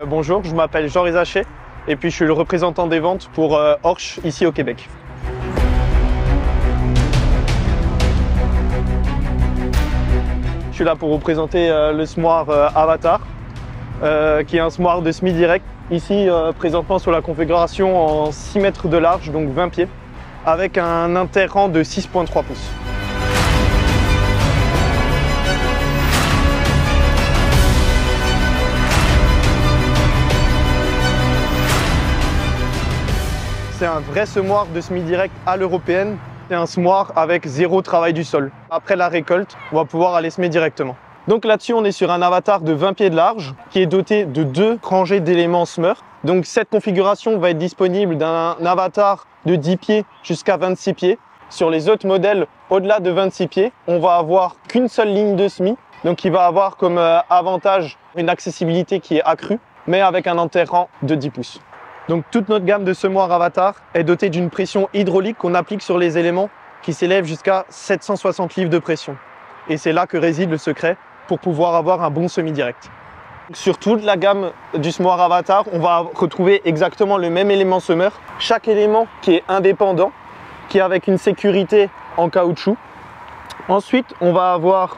Bonjour, je m'appelle Jean Rizaché et puis je suis le représentant des ventes pour Orch ici au Québec. Je suis là pour vous présenter le semoir Avatar, qui est un semoir de semi direct, ici présentement sur la configuration en 6 mètres de large, donc 20 pieds, avec un interrang de 6,3 pouces. C'est un vrai semoir de semi-direct à l'européenne. C'est un semoir avec zéro travail du sol. Après la récolte, on va pouvoir aller semer directement. Donc là-dessus, on est sur un Avatar de 20 pieds de large qui est doté de 2 rangées d'éléments semeurs. Donc cette configuration va être disponible d'un Avatar de 10 pieds jusqu'à 26 pieds. Sur les autres modèles au-delà de 26 pieds, on va avoir qu'une seule ligne de semis. Donc qui va avoir comme avantage une accessibilité qui est accrue, mais avec un enterrant de 10 pouces. Donc toute notre gamme de semoirs Avatar est dotée d'une pression hydraulique qu'on applique sur les éléments qui s'élève jusqu'à 760 livres de pression. Et c'est là que réside le secret pour pouvoir avoir un bon semi-direct. Sur toute la gamme du semoir Avatar, on va retrouver exactement le même élément semeur. Chaque élément qui est indépendant, qui est avec une sécurité en caoutchouc. Ensuite, on va avoir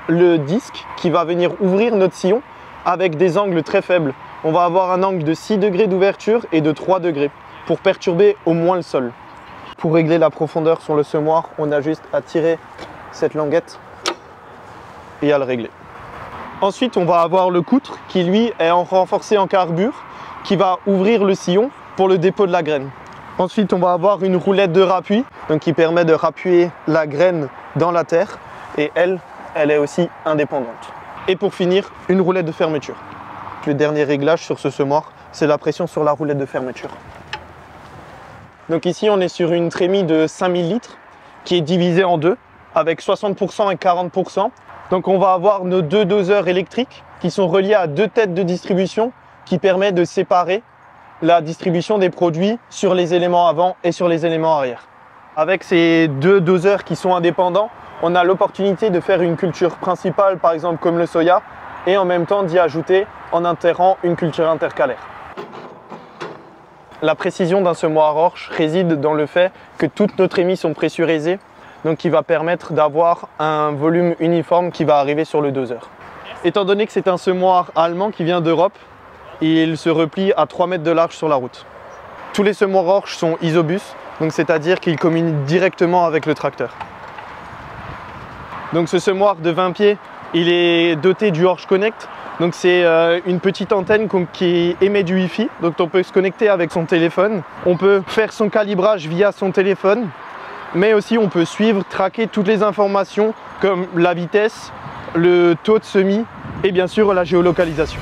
le disque qui va venir ouvrir notre sillon avec des angles très faibles. On va avoir un angle de 6 degrés d'ouverture et de 3 degrés pour perturber au moins le sol. Pour régler la profondeur sur le semoir, on a juste à tirer cette languette et à le régler. Ensuite, on va avoir le coutre qui lui est renforcé en carbure qui va ouvrir le sillon pour le dépôt de la graine. Ensuite, on va avoir une roulette de rappui donc qui permet de rappuyer la graine dans la terre et elle est aussi indépendante. Et pour finir, une roulette de fermeture. Le dernier réglage sur ce semoir, c'est la pression sur la roulette de fermeture. Donc ici, on est sur une trémie de 5000 litres qui est divisée en deux avec 60% et 40%. Donc on va avoir nos deux doseurs électriques qui sont reliés à deux têtes de distribution qui permettent de séparer la distribution des produits sur les éléments avant et sur les éléments arrière. Avec ces deux doseurs qui sont indépendants, on a l'opportunité de faire une culture principale, par exemple comme le soya, et en même temps d'y ajouter en enterrant une culture intercalaire. La précision d'un semoir Orch réside dans le fait que toutes nos trémies sont pressurisées, donc qui va permettre d'avoir un volume uniforme qui va arriver sur le doseur. Étant donné que c'est un semoir allemand qui vient d'Europe, il se replie à 3 mètres de large sur la route. Tous les semoirs Orch sont isobus, donc c'est-à-dire qu'ils communiquent directement avec le tracteur. Donc ce semoir de 20 pieds, il est doté du Orch Connect. Donc c'est une petite antenne qui émet du Wi-Fi, donc on peut se connecter avec son téléphone. On peut faire son calibrage via son téléphone, mais aussi on peut suivre, traquer toutes les informations comme la vitesse, le taux de semis et bien sûr la géolocalisation.